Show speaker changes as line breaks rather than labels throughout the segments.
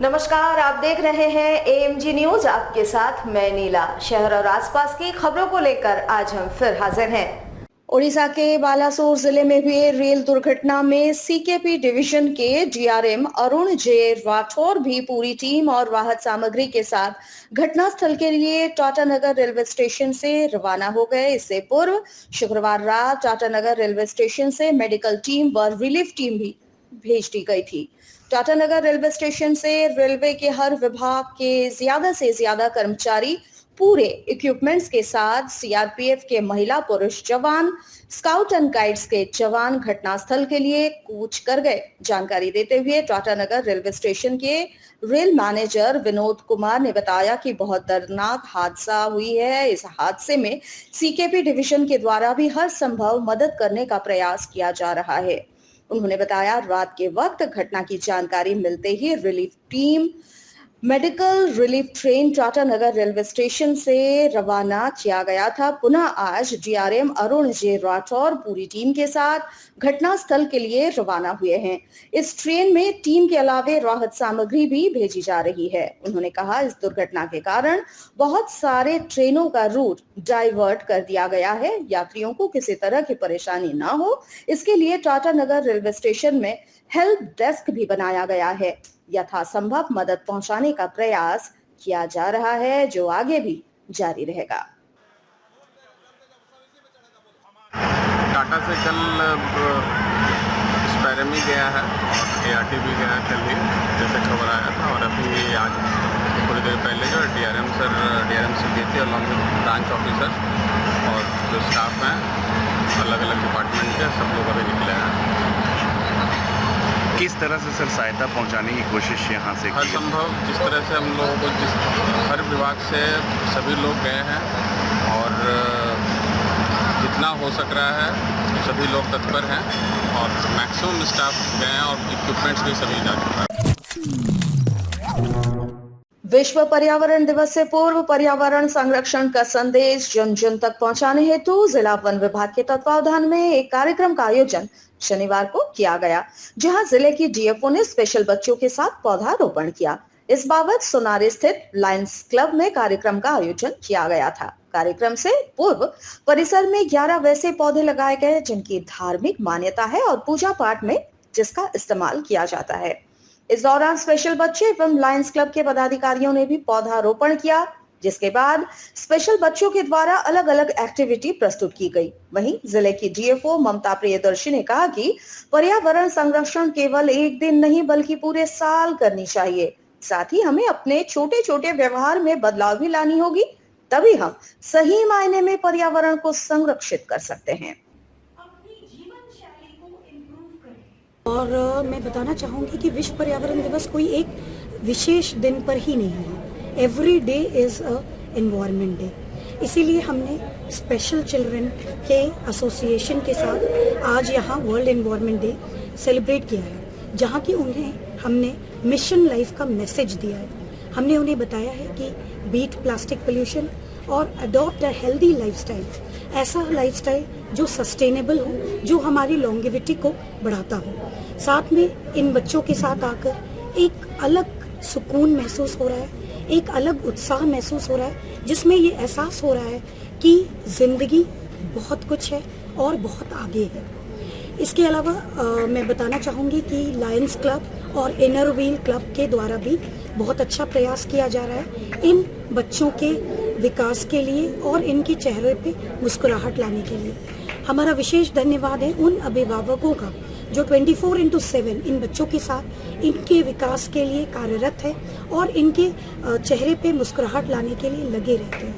नमस्कार, आप देख रहे हैं एएमजी न्यूज। आपके साथ मैं नीला। शहर और आसपास की खबरों को लेकर आज हम फिर हाजिर हैं। ओडिशा के बालासोर जिले में हुए रेल दुर्घटना में सीकेपी डिवीजन के डीआरएम अरुण जे राठौर भी पूरी टीम और राहत सामग्री के साथ घटनास्थल के लिए टाटानगर रेलवे स्टेशन से रवाना हो गए। इससे पूर्व शुक्रवार रात टाटानगर रेलवे स्टेशन से मेडिकल टीम व रिलीफ टीम भी भेज दी गई थी। टाटानगर रेलवे स्टेशन से रेलवे के हर विभाग के ज्यादा से ज्यादा कर्मचारी पूरे इक्विपमेंट्स के साथ सीआरपीएफ के महिला पुरुष जवान, स्काउट एंड गाइड्स के जवान घटनास्थल के लिए कूच कर गए। जानकारी देते हुए टाटानगर रेलवे स्टेशन के रेल मैनेजर विनोद कुमार ने बताया कि बहुत दर्दनाक हादसा हुई है। इस हादसे में सीकेपी डिवीजन के द्वारा भी हर संभव मदद करने का प्रयास किया जा रहा है। उन्होंने बताया, रात के वक्त घटना की जानकारी मिलते ही relief team medical relief train Tatanagar railway station से रवाना किया गया था। पुनः आज डीआरएम अरुण जे राठौर पूरी टीम के साथ घटनास्थल के लिए रवाना हुए हैं। इस ट्रेन में टीम के अलावे राहत सामग्री भी भेजी जा रही है। उन्होंने कहा, इस दुर्घटना के कारण बहुत सारे ट्रेनों का रूट डाइवर्ट कर दिया गया है। यात्रियों को किसी तरह की परेशानी न हो, इसके लिए टाटानगर रेलवे स्टेशन में हेल्प डेस्क भी बनाया गया है। यथासंभव मदद पहुंचाने का प्रयास किया जा रहा है, जो आगे भी जारी रहेगा।
टाटा से कल स्पैरमी गया है और एआरटी भी गया कल ही, जैसे खबर आया था। और अभी आज थोड़ी देर पहले जो डीआरएम सीकेपी और ब्रांच ऑफिसर और जो स्टाफ हैं अलग अलग डिपार्टमेंट के, सब लोग अभी निकले हैं।
किस तरह से सर सहायता पहुंचाने की कोशिश यहाँ से
हर संभव जिस तरह से हम लोगों को हर विभाग से सभी लोग गए हैं और जितना हो सक रहा है सभी लोग तत्पर हैं और मैक्सिमम स्टाफ गए हैं और इक्विपमेंट्स भी सभी जा चुका है।
विश्व पर्यावरण दिवस से पूर्व पर्यावरण संरक्षण का संदेश जन जन तक पहुंचाने हेतु जिला वन विभाग के तत्वावधान में एक कार्यक्रम का आयोजन शनिवार को किया गया, जहां जिले की डीएफओ ने स्पेशल बच्चों के साथ पौधारोपण किया। इस बाबत सोनारी स्थित लायंस क्लब में कार्यक्रम का आयोजन किया गया था। कार्यक्रम से पूर्व परिसर में 11 वैसे पौधे लगाए गए जिनकी धार्मिक मान्यता है और पूजा पाठ में जिसका इस्तेमाल किया जाता है। इस दौरान स्पेशल बच्चे एवं लायंस क्लब के पदाधिकारियों ने भी पौधारोपण किया, जिसके बाद स्पेशल बच्चों के द्वारा अलग अलग एक्टिविटी प्रस्तुत की गई। वहीं जिले की डीएफओ ममता प्रियदर्शी ने कहा कि पर्यावरण संरक्षण केवल एक दिन नहीं बल्कि पूरे साल करनी चाहिए। साथ ही हमें अपने छोटे छोटे व्यवहार में बदलाव भी लानी होगी, तभी हम सही मायने में पर्यावरण को संरक्षित कर सकते हैं।
और मैं बताना चाहूँगी कि विश्व पर्यावरण दिवस कोई एक विशेष दिन पर ही नहीं है। Every day is a environment day. इसीलिए हमने स्पेशल चिल्ड्रन के एसोसिएशन के साथ आज यहाँ वर्ल्ड एनवायरनमेंट डे सेलिब्रेट किया है, जहाँ की उन्हें हमने मिशन लाइफ का मैसेज दिया है। हमने उन्हें बताया है कि बीट प्लास्टिक पोल्यूशन और अडॉप्ट अ हेल्दी लाइफस्टाइल, ऐसा लाइफस्टाइल जो सस्टेनेबल हो, जो हमारी लॉन्गेविटी को बढ़ाता हो। साथ में इन बच्चों के साथ आकर एक अलग सुकून महसूस हो रहा है, एक अलग उत्साह महसूस हो रहा है, जिसमें ये एहसास हो रहा है कि जिंदगी बहुत कुछ है और बहुत आगे है। इसके अलावा मैं बताना चाहूँगी कि लायंस क्लब और इनर व्हील क्लब के द्वारा भी बहुत अच्छा प्रयास किया जा रहा है इन बच्चों के विकास के लिए और इनके चेहरे पे मुस्कुराहट लाने के लिए। हमारा विशेष धन्यवाद है उन अभिभावकों का जो 24/7 इन बच्चों के साथ इनके विकास के लिए कार्यरत है और इनके चेहरे पे मुस्कुराहट लाने के लिए लगे रहते हैं।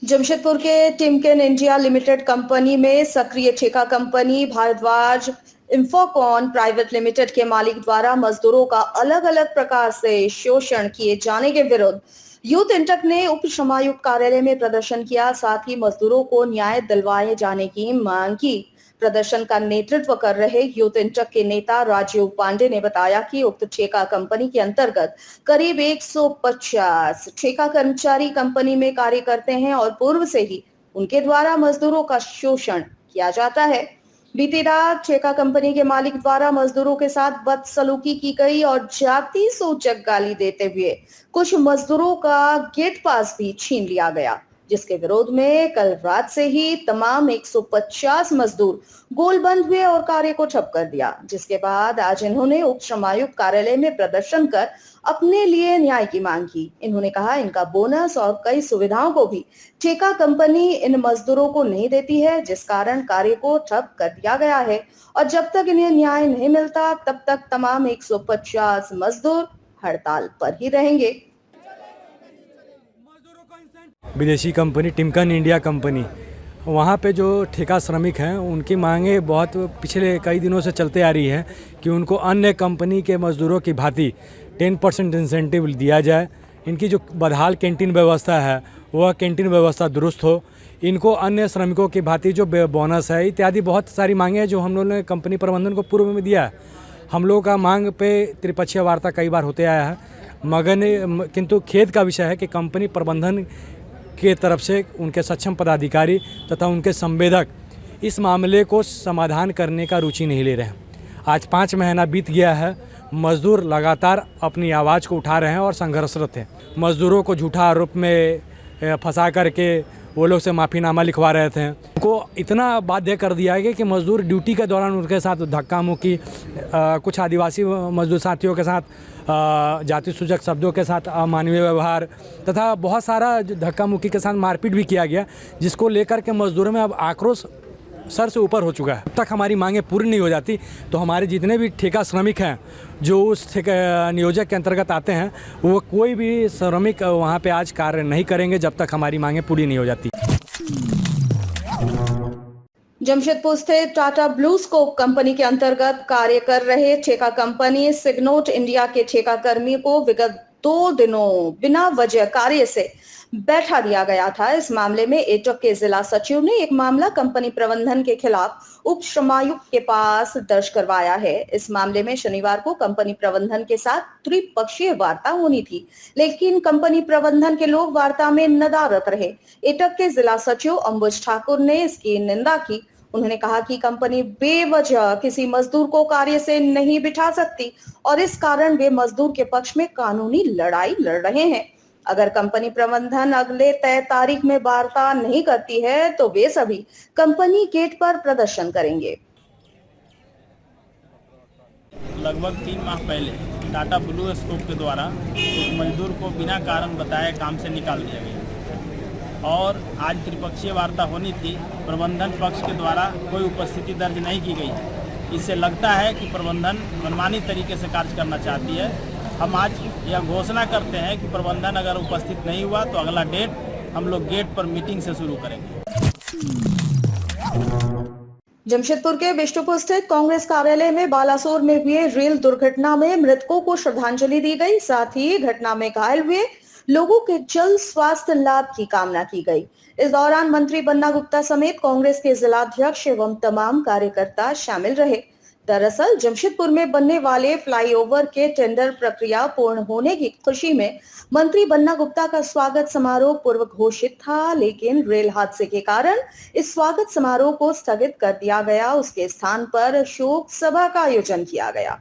जमशेदपुर के टिमकेन इंडिया लिमिटेड कंपनी में सक्रिय ठेका कंपनी भारद्वाज इंफोकॉन प्राइवेट लिमिटेड के मालिक द्वारा मजदूरों का अलग अलग प्रकार से शोषण किए जाने के विरुद्ध यूथ इंटक ने उप श्रमायुक्त कार्यालय में प्रदर्शन किया। साथ ही मजदूरों को न्याय दिलवाए जाने की मांग की। प्रदर्शन का नेतृत्व कर रहे यूथ इंटक के नेता राजीव पांडे ने बताया कि उक्त ठेका कंपनी के अंतर्गत करीब 150 ठेका कर्मचारी कंपनी में कार्य करते हैं और पूर्व से ही उनके द्वारा मजदूरों का शोषण किया जाता है। बीती रात ठेका कंपनी के मालिक द्वारा मजदूरों के साथ बदसलूकी की गई और जाति सूचक गाली देते हुए कुछ मजदूरों का गेट पास भी छीन लिया गया, जिसके विरोध में कल रात से ही तमाम 150 मजदूर गोलबंद हुए और कार्य को ठप कर दिया, जिसके बाद आज इन्होंने उप श्रमायुक्त कार्यालय में प्रदर्शन कर अपने लिए न्याय की मांग की। इन्होंने कहा इनका बोनस और कई सुविधाओं को भी ठेका कंपनी इन मजदूरों को नहीं देती है, जिस कारण कार्य को ठप कर दिया गया है और जब तक इन्हें न्याय नहीं मिलता तब तक तमाम 150 मजदूर हड़ताल पर ही रहेंगे।
विदेशी कंपनी टिमकन इंडिया कंपनी, वहाँ पे जो ठेका श्रमिक हैं उनकी मांगे बहुत पिछले कई दिनों से चलते आ रही है कि उनको अन्य कंपनी के मजदूरों की भांति 10% इंसेंटिव दिया जाए। इनकी जो बदहाल कैंटीन व्यवस्था है वह कैंटीन व्यवस्था दुरुस्त हो। इनको अन्य श्रमिकों की भांति जो बोनस है इत्यादि बहुत सारी मांगे हैं जो हम लोगों ने कंपनी प्रबंधन को पूर्व में दिया है। हम लोगों का मांग पे त्रिपक्षीय वार्ता कई बार होते आया है, मगर किंतु खेद का विषय है कि कंपनी प्रबंधन के तरफ से उनके सक्षम पदाधिकारी तथा उनके संवेदक इस मामले को समाधान करने का रुचि नहीं ले रहे हैं। आज 5 महीना बीत गया है, मजदूर लगातार अपनी आवाज़ को उठा रहे हैं और संघर्षरत हैं। मजदूरों को झूठा आरोप में फंसा करके वो लोग से माफ़ीनामा लिखवा रहे थे। उनको इतना बाध्य कर दिया गया कि मजदूर ड्यूटी के दौरान उनके साथ धक्का मुक्की, कुछ आदिवासी मजदूर साथियों के साथ जाति सूचक शब्दों के साथ अमानवीय व्यवहार तथा बहुत सारा धक्का मुक्की के साथ मारपीट भी किया गया, जिसको लेकर के मजदूरों में अब आक्रोश सर से ऊपर हो चुका है। अब तक हमारी मांगें पूरी नहीं हो जाती तो हमारे जितने भी ठेका श्रमिक हैं जो उस ठेका नियोजक के अंतर्गत आते हैं वो कोई भी श्रमिक वहाँ पे आज कार्य नहीं करेंगे जब तक हमारी मांगें पूरी नहीं हो जाती।
जमशेदपुर स्थित टाटा ब्लूस्कोप कंपनी के अंतर्गत कार्य कर रहे ठेका कंपनी सिग्नोट इंडिया के ठेका कर्मी को विगत 2 दिनों बिना वजह कार्य से बैठा दिया गया था। इस मामले में एटक के जिला सचिव ने एक मामला कंपनी प्रबंधन के खिलाफ उप श्रमायुक्त के पास दर्ज करवाया है। इस मामले में शनिवार को कंपनी प्रबंधन के साथ त्रिपक्षीय वार्ता होनी थी, लेकिन कंपनी प्रबंधन के लोग वार्ता में नदारत रहे। एटक के जिला सचिव अंबुज ठाकुर ने इसकी निंदा की। उन्होंने कहा कि कंपनी बेवजह किसी मजदूर को कार्य से नहीं बिठा सकती और इस कारण वे मजदूर के पक्ष में कानूनी लड़ाई लड़ रहे हैं। अगर कंपनी प्रबंधन अगले तय तारीख में वार्ता नहीं करती है तो वे सभी कंपनी गेट पर प्रदर्शन करेंगे।
लगभग 3 माह पहले टाटा ब्लू स्कोप के द्वारा एक मजदूर को बिना कारण बताए काम से निकाल दिया गया और आज त्रिपक्षीय वार्ता होनी थी। प्रबंधन पक्ष के द्वारा कोई उपस्थिति दर्ज नहीं की गई। इससे लगता है कि प्रबंधन मनमानी तरीके से कार्य करना चाहती है। हम आज यह घोषणा करते हैं कि प्रबंधन अगर उपस्थित नहीं हुआ तो अगला डेट हम लोग गेट पर मीटिंग से शुरू करेंगे।
जमशेदपुर के बिष्टुपुर स्थित कांग्रेस कार्यालय में बालासोर में हुए रेल दुर्घटना में मृतकों को श्रद्धांजलि दी गई। साथ ही घटना में घायल हुए लोगों के जल्द स्वास्थ्य लाभ की कामना की गई। इस दौरान मंत्री बन्ना गुप्ता समेत कांग्रेस के जिलाध्यक्ष एवं तमाम कार्यकर्ता शामिल रहे। दरअसल जमशेदपुर में बनने वाले फ्लाईओवर के टेंडर प्रक्रिया पूर्ण होने की खुशी में मंत्री बन्ना गुप्ता का स्वागत समारोह पूर्व घोषित था, लेकिन रेल हादसे के कारण इस स्वागत समारोह को स्थगित कर दिया गया। उसके स्थान पर शोक सभा का आयोजन किया गया।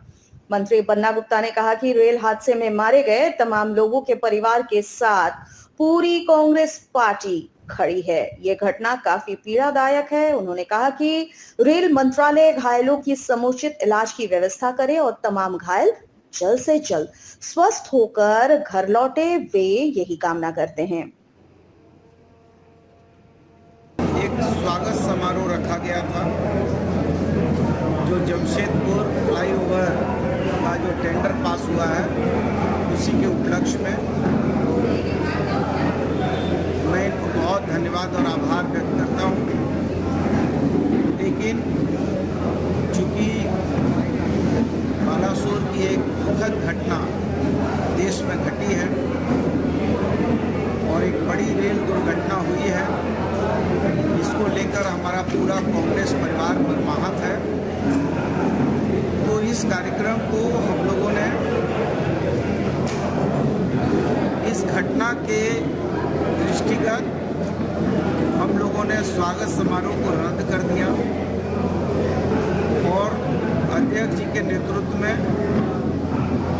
मंत्री बन्ना गुप्ता ने कहा कि रेल हादसे में मारे गए तमाम लोगों के परिवार के साथ पूरी कांग्रेस पार्टी खड़ी है। ये घटना काफी पीड़ादायक है। उन्होंने कहा कि रेल मंत्रालय घायलों की समुचित इलाज की व्यवस्था करे और तमाम घायल जल्द से जल्द स्वस्थ होकर घर लौटे, वे यही कामना करते हैं।
एक स्वागत समारोह रखा गया था जो जमशेदपुर फ्लाईओवर का जो टेंडर पास हुआ है उसी के उपलक्ष्य में मैं इनको बहुत धन्यवाद और आभार व्यक्त करता हूँ। लेकिन चूँकि बालासोर की एक दुखद घटना देश में घटी है और एक बड़ी रेल दुर्घटना हुई है, इसको लेकर हमारा पूरा कांग्रेस परिवार मर्माहत है। तो इस कार्यक्रम को हम लोगों ने इस घटना के दृष्टिगत हम लोगों ने स्वागत समारोह को रद्द कर दिया के नेतृत्व में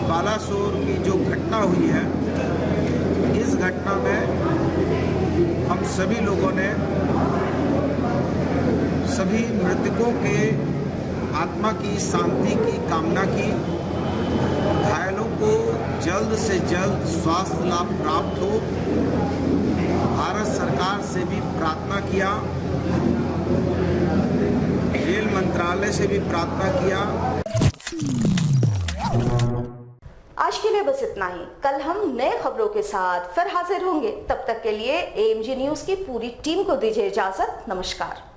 बालासोर की जो घटना हुई है, इस घटना में हम सभी लोगों ने सभी मृतकों के आत्मा की शांति की कामना की। घायलों को जल्द से जल्द स्वास्थ्य लाभ प्राप्त हो, भारत सरकार से भी प्रार्थना किया, रेल मंत्रालय से भी प्रार्थना किया।
आज के लिए बस इतना ही। कल हम नए खबरों के साथ फिर हाजिर होंगे। तब तक के लिए AMG न्यूज की पूरी टीम को दीजिए इजाजत। नमस्कार।